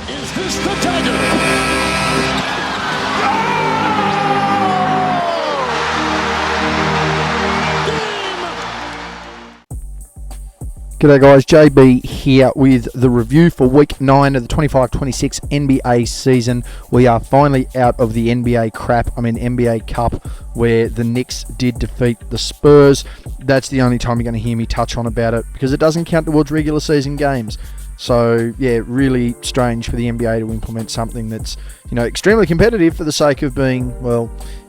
Is this the dagger? G'day guys, JB here with the review for Week 9 of the 25-26 NBA season. We are finally out of the NBA NBA Cup, where the Knicks did defeat the Spurs. That's the only time you're going to hear me touch on about it, because it doesn't count towards regular season games. So, yeah, really strange for the NBA to implement something that's, extremely competitive for the sake of being,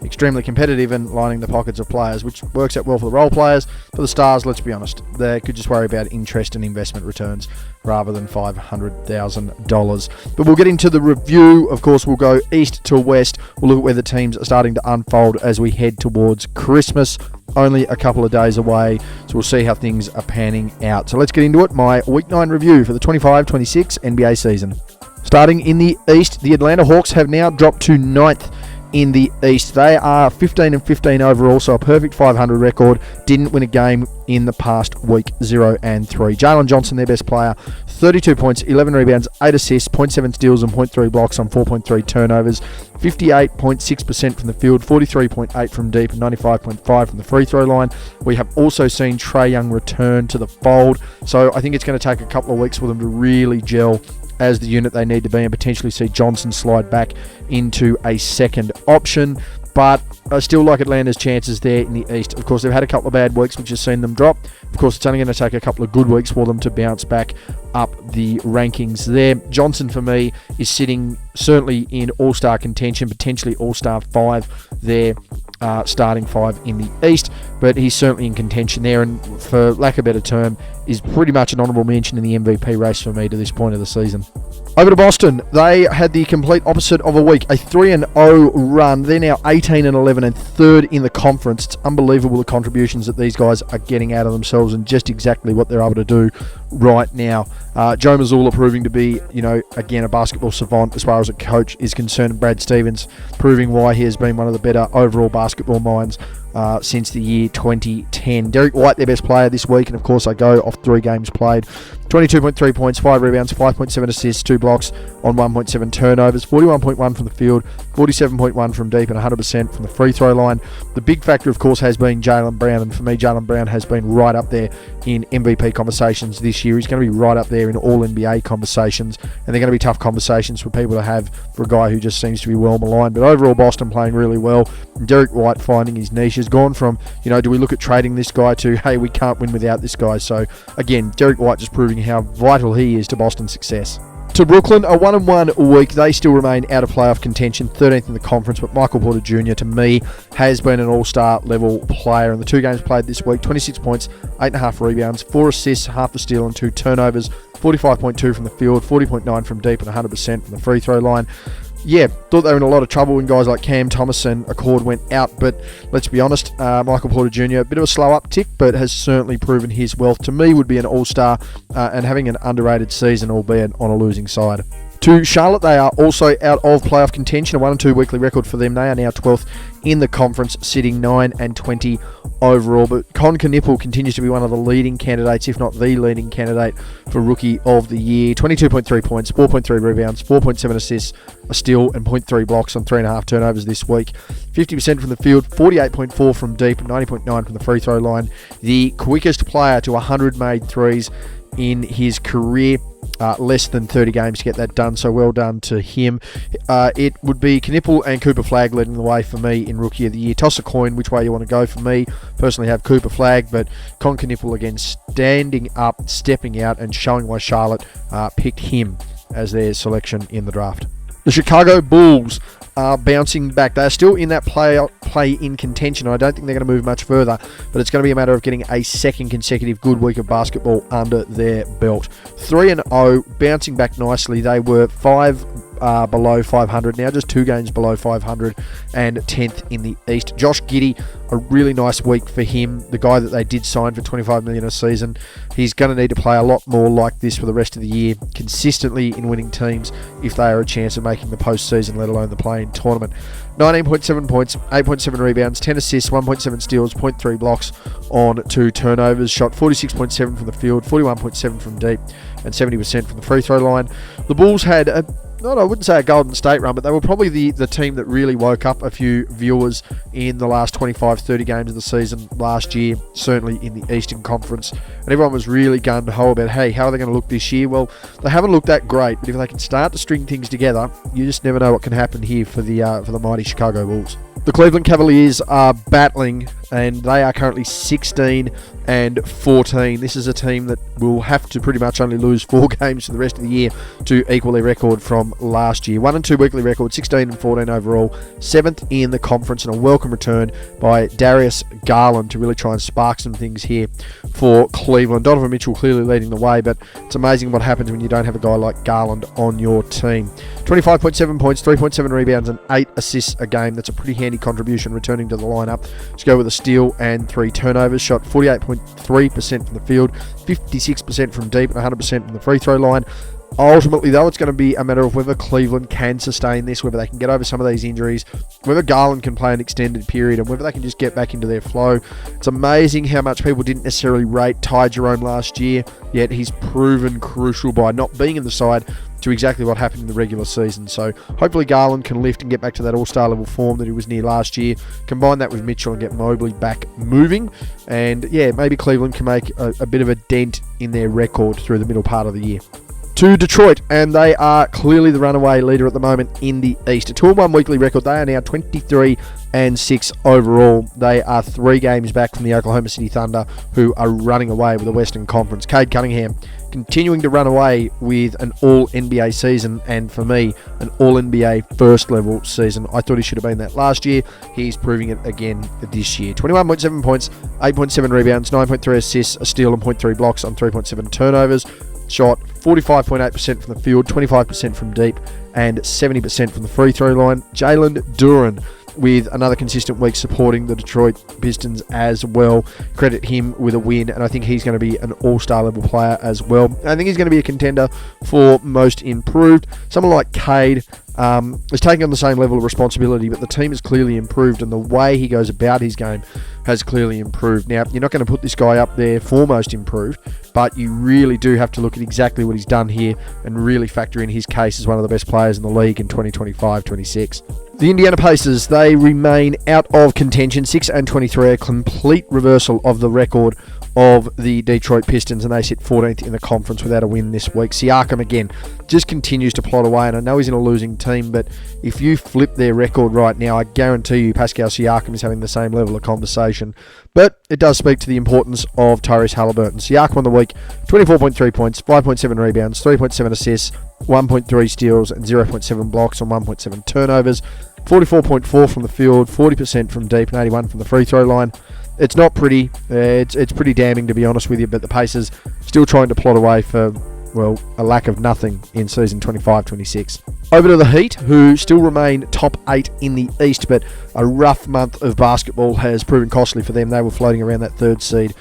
extremely competitive and lining the pockets of players, which works out well for the role players. For the stars, let's be honest, they could just worry about interest and investment returns rather than $500,000. But we'll get into the review. Of course, we'll go east to west. We'll look at where the teams are starting to unfold as we head towards Christmas. Only a couple of days away, so we'll see how things are panning out. So let's get into it. My Week 9 review for the 25-26 NBA season. Starting in the East, the Atlanta Hawks have now dropped to 9th in the East. They are 15-15 overall, so a perfect 500 record. Didn't win a game in the past week, 0-3. Jalen Johnson, their best player, 32 points, 11 rebounds, 8 assists, 0.7 steals and 0.3 blocks on 4.3 turnovers. 58.6% from the field, 43.8 from deep, and 95.5 from the free throw line. We have also seen Trae Young return to the fold, so I think it's going to take a couple of weeks for them to really gel as the unit they need to be, and potentially see Johnson slide back into a second option. But I still like Atlanta's chances there in the East. Of course, they've had a couple of bad weeks, which has seen them drop. Of course, it's only going to take a couple of good weeks for them to bounce back up the rankings there. Johnson, for me, is sitting certainly in All-Star contention, potentially All-Star 5 there, starting 5 in the East. But he's certainly in contention there, and for lack of a better term, is pretty much an honourable mention in the MVP race for me to this point of the season. Over to Boston, they had the complete opposite of a week, a 3-0 run. They're now 18-11 and third in the conference. It's unbelievable the contributions that these guys are getting out of themselves and just exactly what they're able to do right now. Joe Mazzulla proving to be, again, a basketball savant as far as a coach is concerned. And Brad Stevens proving why he has been one of the better overall basketball minds since the year 2010. Derek White, their best player this week, and of course I go off 3 games played. 22.3 points, 5 rebounds, 5.7 assists, 2 blocks on 1.7 turnovers, 41.1 from the field, 47.1 from deep, and 100% from the free throw line. The big factor, of course, has been Jaylen Brown, and for me, Jaylen Brown has been right up there in MVP conversations this year. He's going to be right up there in all NBA conversations, and they're going to be tough conversations for people to have for a guy who just seems to be well maligned. But overall, Boston playing really well. Derek White finding his niche has gone from, do we look at trading this guy to, hey, we can't win without this guy. So again, Derek White just proving how vital he is to Boston's success. To Brooklyn, a 1-1 week. They still remain out of playoff contention, 13th in the conference, but Michael Porter Jr., to me, has been an all-star level player. In the 2 games played this week, 26 points, 8.5 rebounds, 4 assists, half a steal and 2 turnovers, 45.2 from the field, 40.9 from deep, and 100% from the free throw line. Yeah, thought they were in a lot of trouble when guys like Cam Thomas and Accord went out, but let's be honest, Michael Porter Jr., a bit of a slow uptick, but has certainly proven his wealth. To me, would be an all-star and having an underrated season, albeit on a losing side. To Charlotte, they are also out of playoff contention, a 1-2 weekly record for them. They are now 12th in the conference, sitting 9-20 overall. But Con Knipple continues to be one of the leading candidates, if not the leading candidate, for Rookie of the Year. 22.3 points, 4.3 rebounds, 4.7 assists, a steal, and 0.3 blocks on 3.5 turnovers this week. 50% from the field, 48.4 from deep, and 90.9 from the free throw line. The quickest player to 100 made threes in his career. Less than 30 games to get that done, so well done to him. It would be Knipple and Cooper Flagg leading the way for me in Rookie of the Year. Toss a coin which way you want to go. For me, personally have Cooper Flagg, but Con Knipple again standing up, stepping out, and showing why Charlotte picked him as their selection in the draft. The Chicago Bulls are bouncing back. They're still in that play-in contention. I don't think they're going to move much further, but it's going to be a matter of getting a second consecutive good week of basketball under their belt. 3-0, bouncing back nicely. They were 5 below 500, now just 2 games below 500 and 10th in the East. Josh Giddey, a really nice week for him, the guy that they did sign for $25 million a season. He's going to need to play a lot more like this for the rest of the year, consistently in winning teams if they are a chance of making the postseason, let alone the play-in tournament. 19.7 points, 8.7 rebounds, 10 assists, 1.7 steals, 0.3 blocks on 2 turnovers. Shot 46.7 from the field, 41.7 from deep, and 70% from the free throw line. The Bulls had a I wouldn't say a Golden State run, but they were probably the team that really woke up a few viewers in the last 25, 30 games of the season last year, certainly in the Eastern Conference. And everyone was really gung-ho about, hey, how are they going to look this year? Well, they haven't looked that great, but if they can start to string things together, you just never know what can happen here for the mighty Chicago Bulls. The Cleveland Cavaliers are battling, and they are currently 16 and 14. This is a team that will have to pretty much only lose 4 games for the rest of the year to equal their record from last year. 1-2 weekly record, 16 and 14 overall, 7th in the conference, and a welcome return by Darius Garland to really try and spark some things here for Cleveland. Donovan Mitchell clearly leading the way, but it's amazing what happens when you don't have a guy like Garland on your team. 25.7 points, 3.7 rebounds, and 8 assists a game. That's a pretty handy contribution returning to the lineup. Let's go with a steal and 3 turnovers. Shot 48.3% from the field, 56% from deep, and 100% from the free throw line. Ultimately, though, it's going to be a matter of whether Cleveland can sustain this, whether they can get over some of these injuries, whether Garland can play an extended period, and whether they can just get back into their flow. It's amazing how much people didn't necessarily rate Ty Jerome last year, yet he's proven crucial by not being in the side to exactly what happened in the regular season. So hopefully Garland can lift and get back to that all-star level form that he was near last year. Combine that with Mitchell and get Mobley back moving. And yeah, maybe Cleveland can make a bit of a dent in their record through the middle part of the year. To Detroit, and they are clearly the runaway leader at the moment in the East. A 2-1 weekly record. They are now 23 and 6 overall. They are 3 games back from the Oklahoma City Thunder, who are running away with the Western Conference. Cade Cunningham continuing to run away with an all-NBA season, and for me, an all-NBA first-level season. I thought he should have been that last year. He's proving it again this year. 21.7 points, 8.7 rebounds, 9.3 assists, a steal, and 0.3 blocks on 3.7 turnovers. Shot 45.8% from the field, 25% from deep, and 70% from the free throw line. Jalen Duren with another consistent week supporting the Detroit Pistons as well. Credit him with a win, and I think he's going to be an all-star level player as well. I think he's going to be a contender for most improved. Someone like Cade is taking on the same level of responsibility, but the team has clearly improved, and the way he goes about his game has clearly improved. Now, you're not going to put this guy up there for most improved, but you really do have to look at exactly what he's done here and really factor in his case as one of the best players in the league in 2025-26. The Indiana Pacers, they remain out of contention, 6 and 23, a complete reversal of the record of the Detroit Pistons, and they sit 14th in the conference without a win this week. Siakam, again, just continues to plod away, and I know he's in a losing team, but if you flip their record right now, I guarantee you Pascal Siakam is having the same level of conversation. But it does speak to the importance of Tyrese Halliburton. Siakam on the week, 24.3 points, 5.7 rebounds, 3.7 assists, 1.3 steals, and 0.7 blocks on 1.7 turnovers. 44.4 from the field, 40% from deep, and 81 from the free throw line. It's not pretty. It's pretty damning, to be honest with you, but the Pacers still trying to plot away for, well, a lack of nothing in season 25-26. Over to the Heat, who still remain top 8 in the East, but a rough month of basketball has proven costly for them. They were floating around that 3rd seed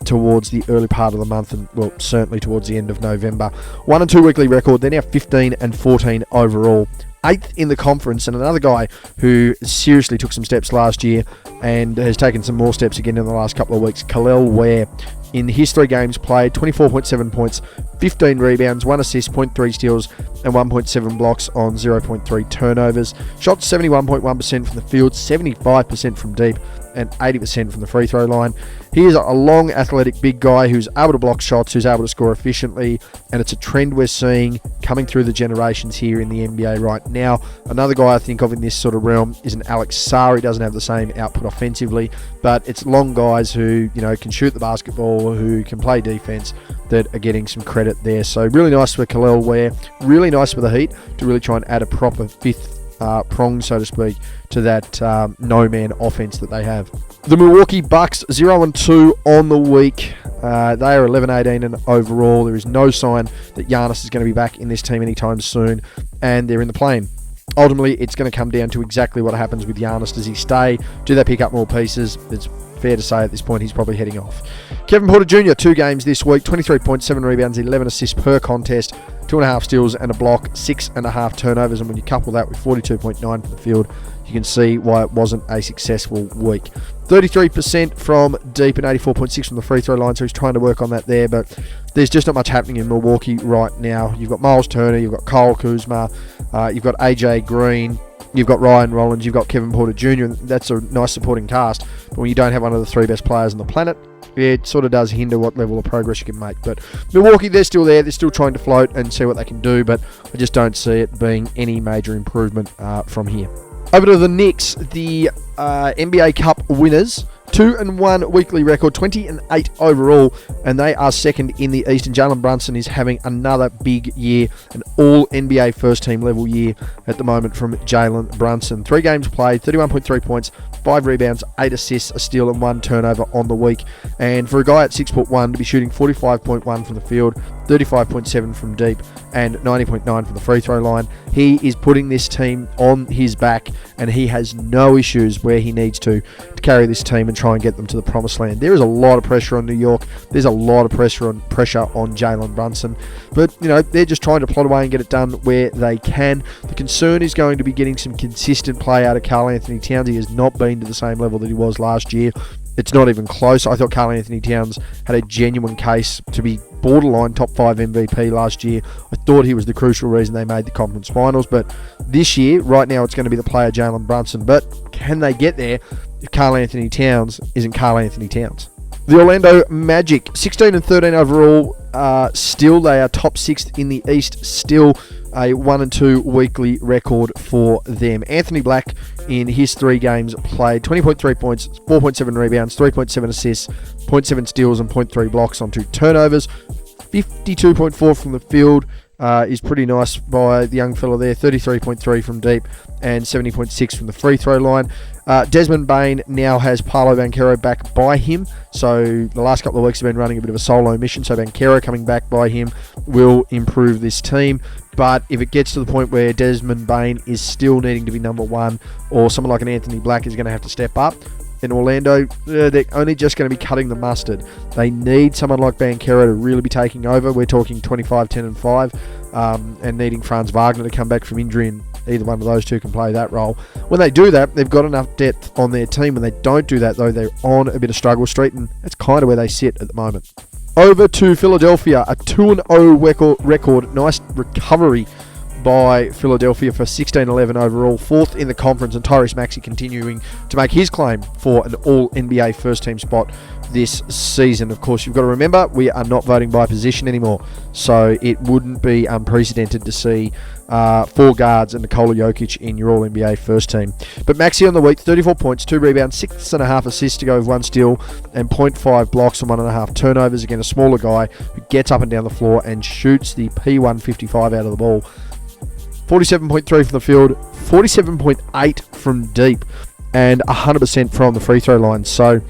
towards the early part of the month, and, well, certainly towards the end of November. 1-2 weekly record. They're now 15 and 14 overall. 8th in the conference, and another guy who seriously took some steps last year and has taken some more steps again in the last couple of weeks, Kel'el Ware. In his 3 games played, 24.7 points, 15 rebounds, 1 assist, 0.3 steals, and 1.7 blocks on 0.3 turnovers. Shot 71.1% from the field, 75% from deep, and 80% from the free throw line. He is a long, athletic, big guy who's able to block shots, who's able to score efficiently, and it's a trend we're seeing coming through the generations here in the NBA right now. Another guy I think of in this sort of realm is an Alex Sarr. He doesn't have the same output offensively, but it's long guys who, you know, can shoot the basketball, who can play defense, that are getting some credit there. So really nice for Kel'el Ware, really nice for the Heat to really try and add a proper 5th prong, so to speak, to that no-man offense that they have. The Milwaukee Bucks, 0-2 on the week. They are 11-18 and overall. There is no sign that Giannis is going to be back in this team anytime soon, and they're in the play-in. Ultimately, it's going to come down to exactly what happens with Giannis. Does he stay? Do they pick up more pieces? It's fair to say at this point he's probably heading off. Kevin Porter Jr., 2 games this week, 23 points, 7 rebounds, 11 assists per contest, 2.5 steals and a block, 6.5 turnovers, and when you couple that with 42.9 from the field, you can see why it wasn't a successful week. 33% from deep and 84.6 from the free throw line, so he's trying to work on that there, but there's just not much happening in Milwaukee right now. You've got Miles Turner, you've got Kyle Kuzma, you've got AJ Green, you've got Ryan Rollins, you've got Kevin Porter Jr., and that's a nice supporting cast, but when you don't have one of the 3 best players on the planet, it sort of does hinder what level of progress you can make. But Milwaukee, they're still there. They're still trying to float and see what they can do, but I just don't see it being any major improvement from here. Over to the Knicks, the NBA Cup winners. 2-1 weekly record, 20-8 overall, and they are second in the East. And Jalen Brunson is having another big year, an all NBA first team level year at the moment from Jalen Brunson. 3 games played, 31.3 points, 5 rebounds, 8 assists, a steal and 1 turnover on the week. And for a guy at 6'1" to be shooting 45.1 from the field, 35.7 from deep, and 90.9 from the free throw line, he is putting this team on his back, and he has no issues where he needs to carry this team and try and get them to the promised land. There is a lot of pressure on New York. There's a lot of pressure on Jalen Brunson, but they're just trying to plot away and get it done where they can. The concern is going to be getting some consistent play out of Karl Anthony Towns. He has not been to the same level that he was last year. It's not even close. I thought Karl Anthony Towns had a genuine case to be borderline top 5 MVP last year. I thought he was the crucial reason they made the conference finals, but this year, right now, it's going to be the player Jalen Brunson. But can they get there if Karl Anthony Towns isn't Karl Anthony Towns? The Orlando Magic, 16-13 overall. Still, they are top 6th in the East. Still a 1-2 weekly record for them. Anthony Black, in his 3 games played, 20.3 points, 4.7 rebounds, 3.7 assists, 0.7 steals, and 0.3 blocks on 2 turnovers. 52.4 from the field is pretty nice by the young fella there. 33.3 from deep and 70.6 from the free throw line. Desmond Bain now has Paolo Banchero back by him, so the last couple of weeks have been running a bit of a solo mission, so Banchero coming back by him will improve this team. But if it gets to the point where Desmond Bain is still needing to be number 1, or someone like an Anthony Black is going to have to step up, in Orlando, they're only just going to be cutting the mustard. They need someone like Banchero to really be taking over. We're talking 25, 10 and 5, and needing Franz Wagner to come back from injury, and either one of those two can play that role. When they do that, they've got enough depth on their team. When they don't do that, though, they're on a bit of struggle street, and that's kind of where they sit at the moment. Over to Philadelphia, a 2-0 record. Nice recovery by Philadelphia for 16-11 overall, 4th in the conference, and Tyrese Maxey continuing to make his claim for an all-NBA first-team spot this season. Of course, you've got to remember, we are not voting by position anymore, so it wouldn't be unprecedented to see 4 guards and Nikola Jokic in your all-NBA first team. But Maxey on the week, 34 points, 2 rebounds, 6.5 assists to go with 1 steal, and 0.5 blocks and 1.5 turnovers. Again, a smaller guy who gets up and down the floor and shoots the P155 out of the ball. 47.3 from the field, 47.8 from deep, and 100% from the free throw line. So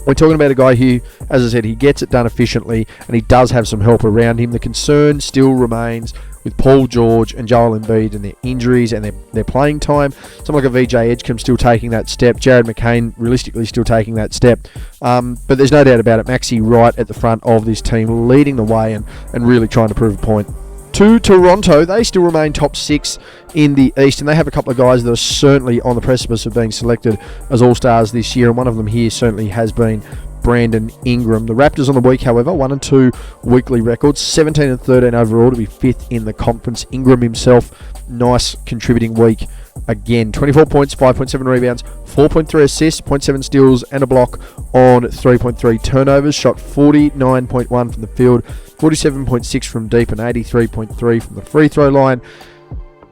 we're talking about a guy who, as I said, he gets it done efficiently, and he does have some help around him. The concern still remains with Paul George and Joel Embiid and their injuries and their playing time. Someone like a VJ Edgecombe still taking that step. Jared McCain realistically still taking that step. But there's no doubt about it. Maxey right at the front of this team, leading the way and really trying to prove a point. To Toronto, they still remain top 6 in the East, and they have a couple of guys that are certainly on the precipice of being selected as All-Stars this year, and one of them here certainly has been Brandon Ingram. The Raptors on the week, however, 1-2 weekly records, 17-13 overall to be 5th in the conference. Ingram himself, nice contributing week again. 24 points, 5.7 rebounds, 4.3 assists, 0.7 steals and a block on 3.3 turnovers. Shot 49.1 from the field, 47.6 from deep, and 83.3 from the free throw line.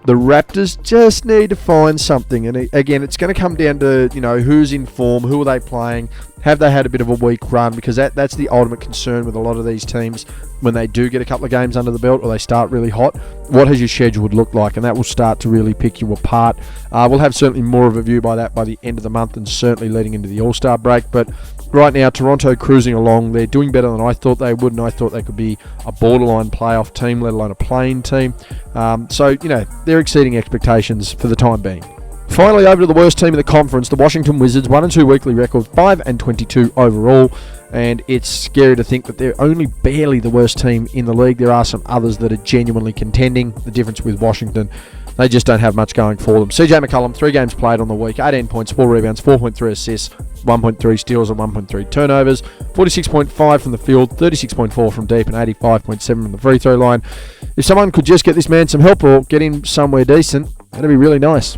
The Raptors just need to find something, and again, it's going to come down to who's in form, who are they playing, have they had a bit of a weak run, because that's the ultimate concern with a lot of these teams when they do get a couple of games under the belt or they start really hot. What has your schedule look like, and that will start to really pick you apart. We'll have certainly more of a view by the end of the month, and certainly leading into the All-Star break. But right now, Toronto cruising along. They're doing better than I thought they would, and I thought they could be a borderline playoff team, let alone a playing team. So they're exceeding expectations for the time being. Finally, over to the worst team in the conference, the Washington Wizards, 1-2 weekly record, 5-22 overall, and it's scary to think that they're only barely the worst team in the league. There are some others that are genuinely contending. The difference with Washington, they just don't have much going for them. CJ McCollum, 3 games played on the week, 18 points, 4 rebounds, 4.3 assists, 1.3 steals and 1.3 turnovers, 46.5 from the field, 36.4 from deep, and 85.7 from the free throw line. If someone could just get this man some help or get him somewhere decent, that'd be really nice.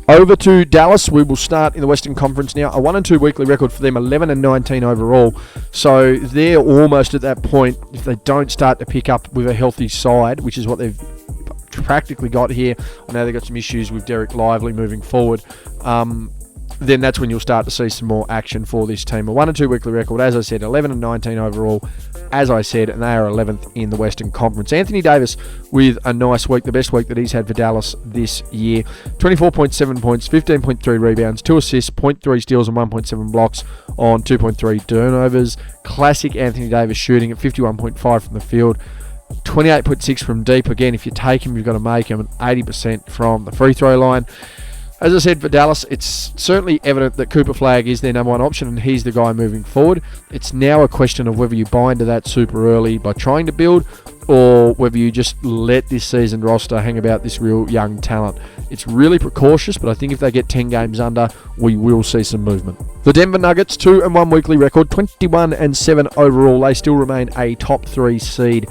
Over to Dallas, we will start in the Western Conference now. A 1-2 weekly record for them, 11-19 overall. So they're almost at that point, if they don't start to pick up with a healthy side, which is what they've practically got here. I know they've got some issues with Derek Lively moving forward. Then that's when you'll start to see some more action for this team. A 1-2 weekly record, as I said, 11-19 overall, as I said, and they are 11th in the Western Conference. Anthony Davis with a nice week, the best week that he's had for Dallas this year. 24.7 points, 15.3 rebounds, 2 assists, 0.3 steals and 1.7 blocks on 2.3 turnovers. Classic Anthony Davis shooting at 51.5 from the field. 28.6 from deep. Again, if you take him, you've got to make him, and 80% from the free throw line. As I said, for Dallas, it's certainly evident that Cooper Flagg is their number one option and he's the guy moving forward. It's now a question of whether you buy into that super early by trying to build, or whether you just let this seasoned roster hang about this real young talent. It's really precautious, but I think if they get 10 games under, we will see some movement. The Denver Nuggets, 2-1 weekly record, 21-7 overall. They still remain a top 3 seed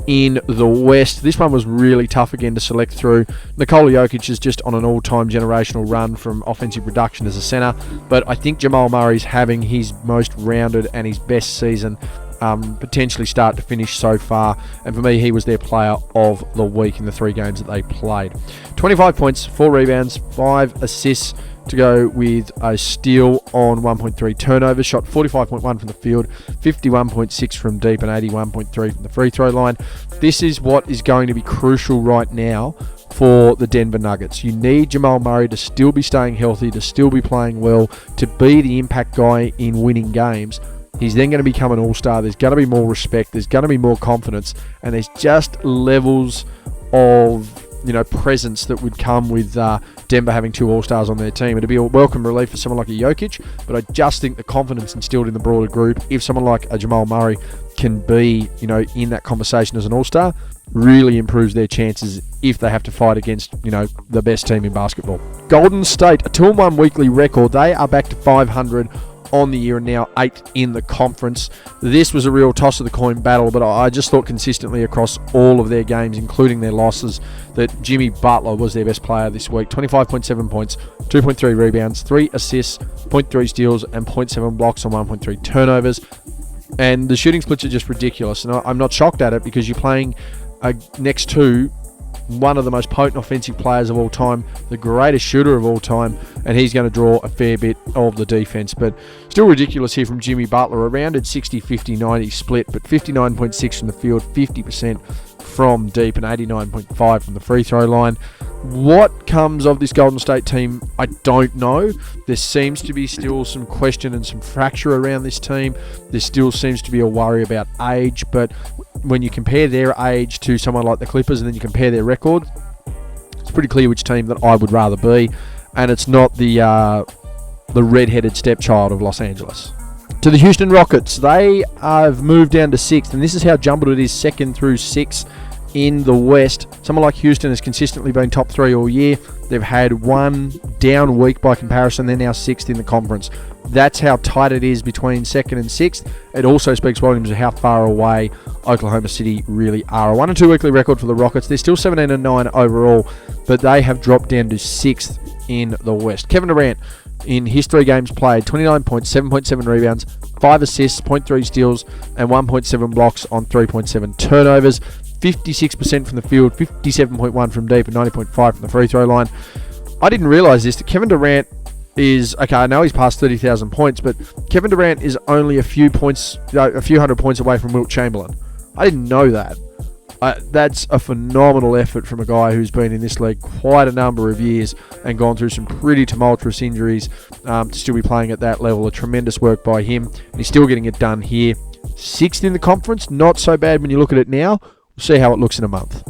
in the West. This one was really tough again to select through. Nikola Jokic is just on an all-time generational run from offensive production as a center, but I think Jamal Murray's having his most rounded and his best season, potentially start to finish so far, and for me he was their player of the week in the 3 games that they played. 25 points, 4 rebounds, 5 assists to go with a steal on 1.3 turnovers, shot 45.1 from the field, 51.6 from deep, and 81.3 from the free throw line. This is what is going to be crucial right now for the Denver Nuggets. You need Jamal Murray to still be staying healthy, to still be playing well, to be the impact guy in winning games. He's then going to become an all-star. There's going to be more respect, there's going to be more confidence, and there's just levels of presence that would come with Denver having 2 All-Stars on their team. It'd be a welcome relief for someone like a Jokic, but I just think the confidence instilled in the broader group, if someone like a Jamal Murray can be, in that conversation as an All-Star, really improves their chances if they have to fight against, the best team in basketball. Golden State, a 2-1 weekly record. They are back to 500 on the year and now 8th in the conference. This was a real toss of the coin battle, but I just thought consistently across all of their games, including their losses, that Jimmy Butler was their best player this week. 25.7 points, 2.3 rebounds, 3 assists, 0.3 steals, and 0.7 blocks on 1.3 turnovers. And the shooting splits are just ridiculous, and I'm not shocked at it because you're playing next to one of the most potent offensive players of all time, the greatest shooter of all time, and he's going to draw a fair bit of the defense. But still ridiculous here from Jimmy Butler. A rounded 60-50-90 split, but 59.6 from the field, 50% from deep, and 89.5 from the free throw line. What comes of this Golden State team, I don't know. There seems to be still some question and some fracture around this team. There still seems to be a worry about age, but when you compare their age to someone like the Clippers and then you compare their record, it's pretty clear which team that I would rather be, and it's not the red-headed stepchild of Los Angeles. To the Houston Rockets, they have moved down to 6th, and this is how jumbled it is, 2nd through 6th in the West. Someone like Houston has consistently been top 3 all year. They've had one down week by comparison. They're now 6th in the conference. That's how tight it is between 2nd and 6th. It also speaks volumes of how far away Oklahoma City really are. A 1-2 weekly record for the Rockets. They're still 17-9 overall, but they have dropped down to 6th in the West. Kevin Durant, in his 3 games played, 29 points, 7.7 rebounds, 5 assists, 0.3 steals, and 1.7 blocks on 3.7 turnovers. 56% from the field, 57.1 from deep, and 90.5 from the free throw line. I didn't realise this, that Kevin Durant is, okay, I know he's past 30,000 points, but Kevin Durant is only a few hundred points away from Wilt Chamberlain. I didn't know that. That's a phenomenal effort from a guy who's been in this league quite a number of years and gone through some pretty tumultuous injuries to still be playing at that level. A tremendous work by him, and he's still getting it done here. 6th in the conference, not so bad when you look at it now. We'll see how it looks in a month.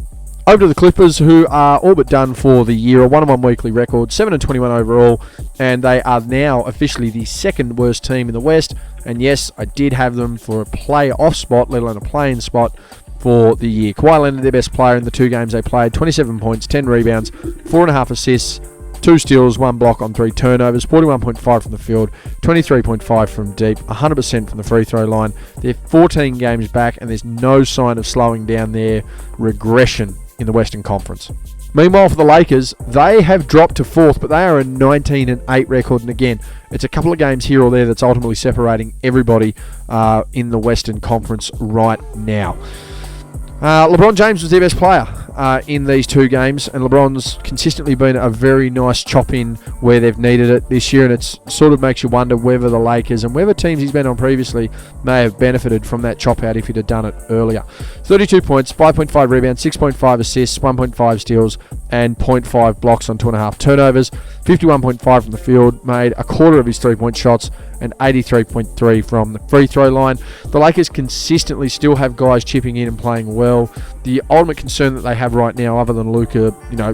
Over to the Clippers, who are all but done for the year. A 1-1 weekly record, 7-21 overall, and they are now officially the second worst team in the West. And yes, I did have them for a play-off spot, let alone a play-in spot for the year. Kawhi Leonard, their best player in the 2 games they played, 27 points, 10 rebounds, 4.5 assists, 2 steals, 1 block on 3 turnovers, 41.5 from the field, 23.5 from deep, 100% from the free throw line. They're 14 games back, and there's no sign of slowing down their regression in the Western Conference. Meanwhile, for the Lakers, they have dropped to 4th, but they are a 19-8 record. And again, it's a couple of games here or there that's ultimately separating everybody in the Western Conference right now. LeBron James was their best player in these 2 games, and LeBron's consistently been a very nice chop-in where they've needed it this year, and it sort of makes you wonder whether the Lakers and whether teams he's been on previously may have benefited from that chop-out if he'd have done it earlier. 32 points, 5.5 rebounds, 6.5 assists, 1.5 steals, and 0.5 blocks on 2.5 turnovers, 51.5 from the field, made a quarter of his 3-point shots, and 83.3 from the free throw line. The Lakers consistently still have guys chipping in and playing well. The ultimate concern that they have right now, other than Luka,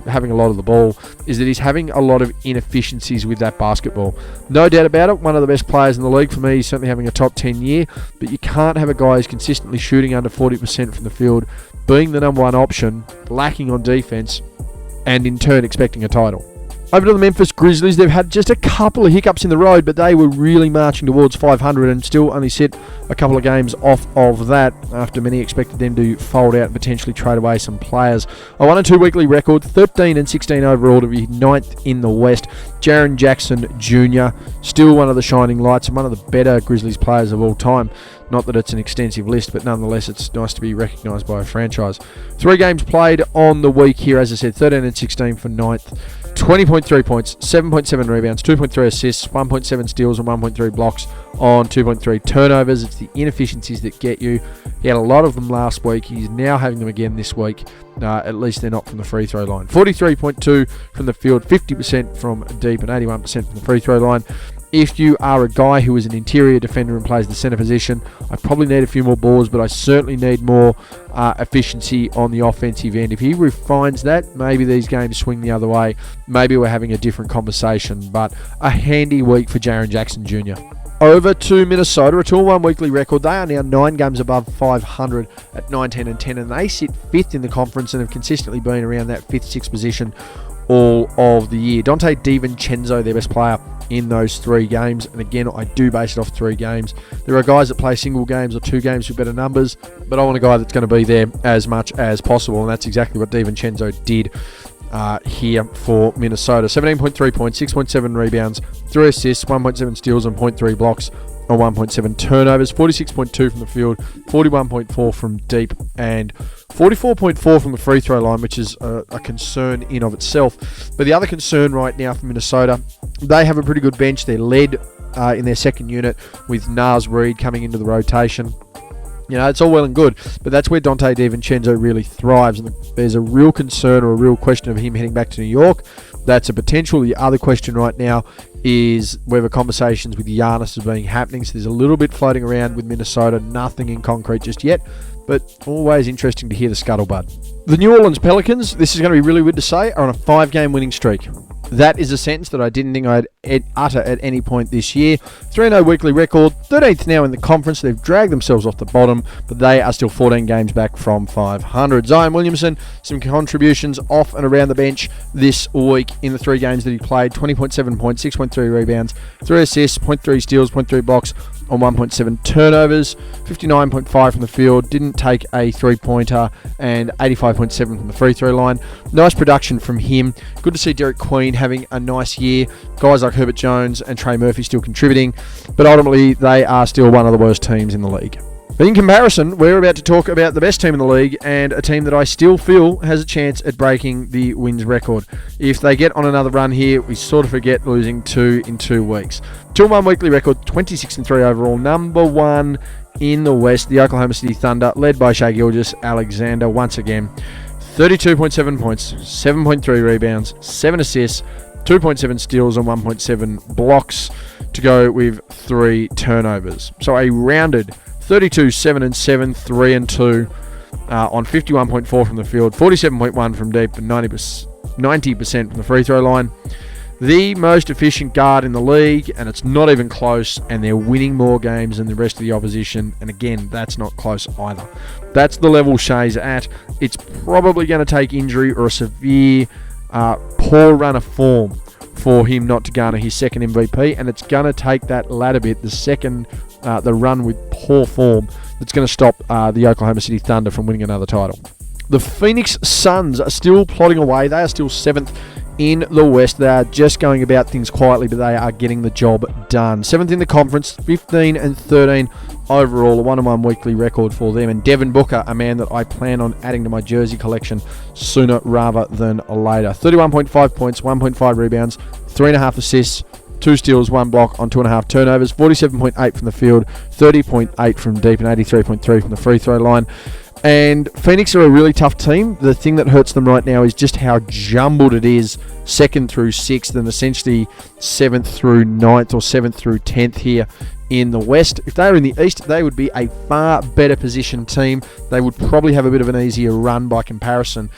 having a lot of the ball, is that he's having a lot of inefficiencies with that basketball. No doubt about it, one of the best players in the league for me. He's certainly having a top 10 year, but you can't have a guy who's consistently shooting under 40% from the field, being the number 1 option, lacking on defense, and in turn expecting a title. Over to the Memphis Grizzlies, they've had just a couple of hiccups in the road, but they were really marching towards 500 and still only sit a couple of games off of that after many expected them to fold out and potentially trade away some players. A 1-2 weekly record, 13-16 overall to be 9th in the West. Jaren Jackson Jr., still one of the shining lights and one of the better Grizzlies players of all time. Not that it's an extensive list, but nonetheless it's nice to be recognised by a franchise. 3 games played on the week here, as I said, 13-16 for 9th. 20.3 points, 7.7 rebounds, 2.3 assists, 1.7 steals and 1.3 blocks on 2.3 turnovers. It's the inefficiencies that get you. He had a lot of them last week. He's now having them again this week. At least they're not from the free throw line. 43.2 from the field, 50% from deep and 81% from the free throw line. If you are a guy who is an interior defender and plays the centre position, I probably need a few more balls, but I certainly need more efficiency on the offensive end. If he refines that, maybe these games swing the other way. Maybe we're having a different conversation, but a handy week for Jaren Jackson Jr. Over to Minnesota, a 2-1 weekly record. They are now 9 games above 500 at 19-10, and they sit 5th in the conference and have consistently been around that 5th, 6th position all of the year. Dante DiVincenzo, their best player in those 3 games, and again, I do base it off 3 games. There are guys that play single games or 2 games with better numbers, but I want a guy that's going to be there as much as possible, and that's exactly what DiVincenzo did here for Minnesota. 17.3 points, 6.7 rebounds, 3 assists, 1.7 steals and 0.3 blocks on 1.7 turnovers, 46.2 from the field, 41.4 from deep, and 44.4 from the free throw line, which is a concern in of itself. But the other concern right now for Minnesota, they have a pretty good bench. They're led in their second unit with Naz Reid coming into the rotation. It's all well and good, but that's where Dante DiVincenzo really thrives. And there's a real concern or a real question of him heading back to New York. That's a potential. The other question right now is whether conversations with Giannis are being happening. So there's a little bit floating around with Minnesota, nothing in concrete just yet, but always interesting to hear the scuttlebutt. The New Orleans Pelicans, this is going to be really weird to say, are on a 5-game winning streak. That is a sentence that I didn't think I'd utter at any point this year. 3-0 weekly record, 13th now in the conference. They've dragged themselves off the bottom, but they are still 14 games back from 500. Zion Williamson, some contributions off and around the bench this week in the 3 games that he played. 20.7 points, 6.3 rebounds, 3 assists, 0.3 steals, 0.3 blocks on 1.7 turnovers, 59.5 from the field, didn't take a 3-pointer, and 85.7 from the free throw line. Nice production from him. Good to see Derek Queen having a nice year. Guys like Herbert Jones and Trey Murphy still contributing, but ultimately they are still one of the worst teams in the league. But in comparison, we're about to talk about the best team in the league and a team that I still feel has a chance at breaking the wins record. If they get on another run here, we sort of forget losing 2 in 2 weeks. 2-1 weekly record, 26-3 overall, number 1 in the West, the Oklahoma City Thunder, led by Gilgeous-Alexander once again. 32.7 points, 7.3 rebounds, 7 assists, 2.7 steals and 1.7 blocks to go with 3 turnovers. So a rounded 32, 7-7, 3-2. on 51.4 from the field, 47.1 from deep, and 90% from the free throw line. The most efficient guard in the league, and it's not even close, and they're winning more games than the rest of the opposition, and again, that's not close either. That's the level Shea's at. It's probably going to take injury or a severe poor run of form for him not to garner his second MVP, and it's going to take that latter bit, the run with poor form, that's going to stop the Oklahoma City Thunder from winning another title. The Phoenix Suns are still plodding away. They are still 7th in the West. They are just going about things quietly, but they are getting the job done. 7th in the conference, 15-13 overall, a 1-1 weekly record for them. And Devin Booker, a man that I plan on adding to my jersey collection sooner rather than later. 31.5 points, 1.5 rebounds, 3.5 assists, 2 steals, 1 block on 2.5 turnovers, 47.8 from the field, 30.8 from deep, and 83.3 from the free throw line. And Phoenix are a really tough team. The thing that hurts them right now is just how jumbled it is, 2nd through 6th, and essentially 7th through 9th or 7th through 10th here in the West. If they were in the East, they would be a far better positioned team. They would probably have a bit of an easier run by comparison,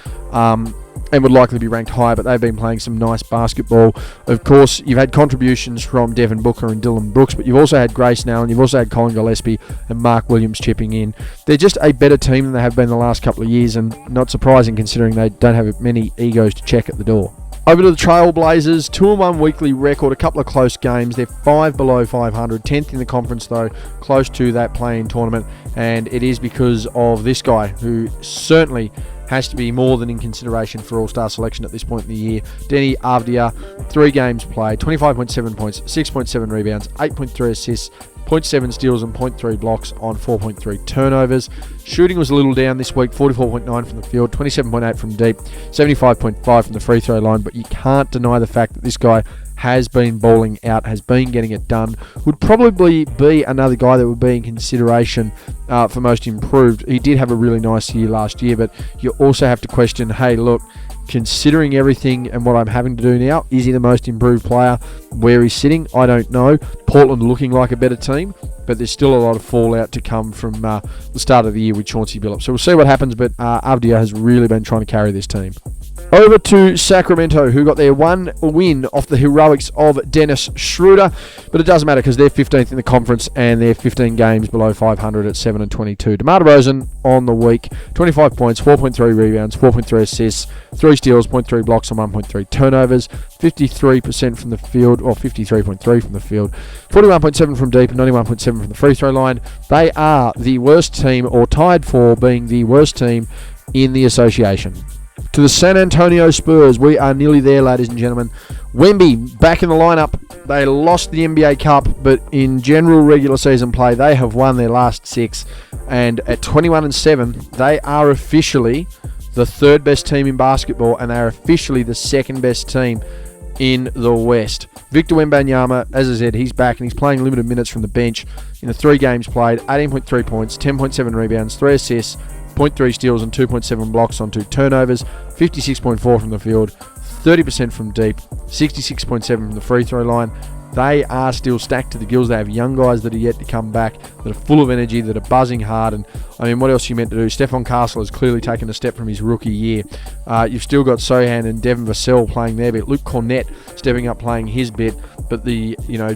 and would likely be ranked higher, but they've been playing some nice basketball. Of course, you've had contributions from Devin Booker and Dylan Brooks, but you've also had Grace Nell, and you've also had Colin Gillespie and Mark Williams chipping in. They're just a better team than they have been the last couple of years, and not surprising considering they don't have many egos to check at the door. Over to the Trailblazers, 2-1 weekly record, a couple of close games. They're 5 below 500, 10th in the conference though, close to that play-in tournament, and it is because of this guy who certainly has to be more than in consideration for All-Star selection at this point in the year. Denny Avdia, 3 games played, 25.7 points, 6.7 rebounds, 8.3 assists, 0.7 steals and 0.3 blocks on 4.3 turnovers. Shooting was a little down this week, 44.9 from the field, 27.8 from deep, 75.5 from the free throw line, but you can't deny the fact that this guy has been balling out, has been getting it done. Would probably be another guy that would be in consideration for most improved. He did have a really nice year last year, but you also have to question, hey, look, considering everything and what I'm having to do now, is he the most improved player? Where he's sitting, I don't know. Portland looking like a better team, but there's still a lot of fallout to come from the start of the year with Chauncey Billups. So we'll see what happens, but Avdia has really been trying to carry this team. Over to Sacramento, who got their 1 win off the heroics of Dennis Schroeder, but it doesn't matter because they're 15th in the conference and they're 15 games below 500 at 7-22. DeMar DeRozan on the week, 25 points, 4.3 rebounds, 4.3 assists, 3 steals, 0.3 blocks and 1.3 turnovers, 53% from the field, or 53.3 from the field, 41.7 from deep and 91.7 from the free throw line. They are the worst team, or tied for being the worst team in the association. To the San Antonio Spurs, we are nearly there, ladies and gentlemen. Wemby back in the lineup. They lost the NBA Cup, but in general regular season play, they have won their last 6. And at 21-7, they are officially the 3rd best team in basketball, and they are officially the 2nd best team in the West. Victor Wembanyama, as I said, he's back and he's playing limited minutes from the bench. In the 3 games played, 18.3 points, 10.7 rebounds, 3 assists, 0.3 steals and 2.7 blocks on 2 turnovers, 56.4 from the field, 30% from deep, 66.7 from the free throw line. They are still stacked to the gills. They have young guys that are yet to come back, that are full of energy, that are buzzing hard. And I mean, what else are you meant to do? Stephon Castle has clearly taken a step from his rookie year. You've still got Sohan and Devin Vassell playing their bit. Luke Cornett stepping up playing his bit. But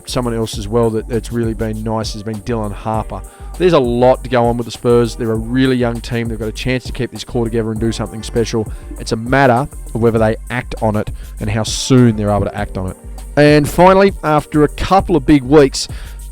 someone else as well that's really been nice has been Dylan Harper. There's a lot to go on with the Spurs. They're a really young team. They've got a chance to keep this core together and do something special. It's a matter of whether they act on it and how soon they're able to act on it. And finally, after a couple of big weeks,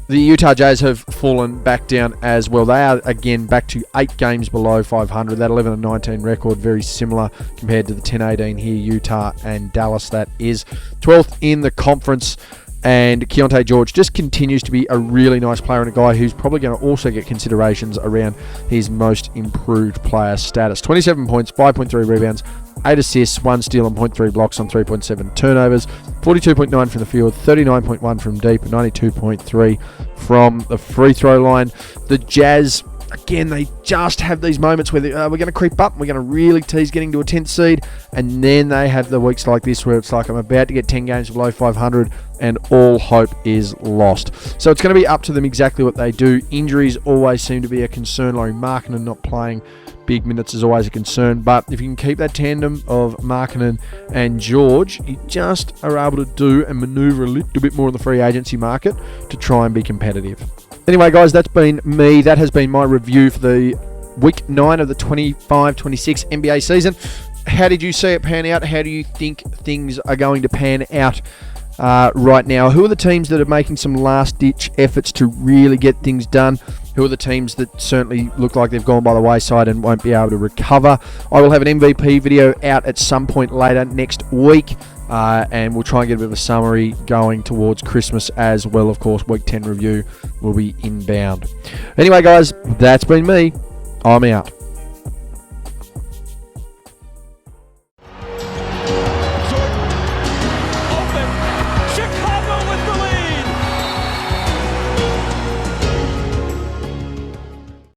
the Utah Jazz have fallen back down as well. They are again back to 8 games below 500. That 11-19 record, very similar compared to the 10-18 here, Utah and Dallas. That is 12th in the conference. And Keontae George just continues to be a really nice player and a guy who's probably going to also get considerations around his most improved player status. 27 points, 5.3 rebounds, 8 assists, 1 steal and 0.3 blocks on 3.7 turnovers, 42.9 from the field, 39.1 from deep, and 92.3 from the free throw line. The Jazz, again, they just have these moments where we're going to creep up, we're going to really tease getting to a 10th seed, and then they have the weeks like this where it's like, I'm about to get 10 games below 500 and all hope is lost. So it's going to be up to them exactly what they do. Injuries always seem to be a concern. Larry Markkinen not playing, big minutes is always a concern. But if you can keep that tandem of Markkanen and George, you just are able to do and manoeuvre a little bit more in the free agency market to try and be competitive. Anyway, guys, that's been me. That has been my review for the Week 9 of the 25-26 NBA season. How did you see it pan out? How do you think things are going to pan out right now? Who are the teams that are making some last-ditch efforts to really get things done? Who are the teams that certainly look like they've gone by the wayside and won't be able to recover? I will have an MVP video out at some point later next week, and we'll try and get a bit of a summary going towards Christmas as well. Of course, Week 10 review will be inbound. Anyway, guys, that's been me. I'm out.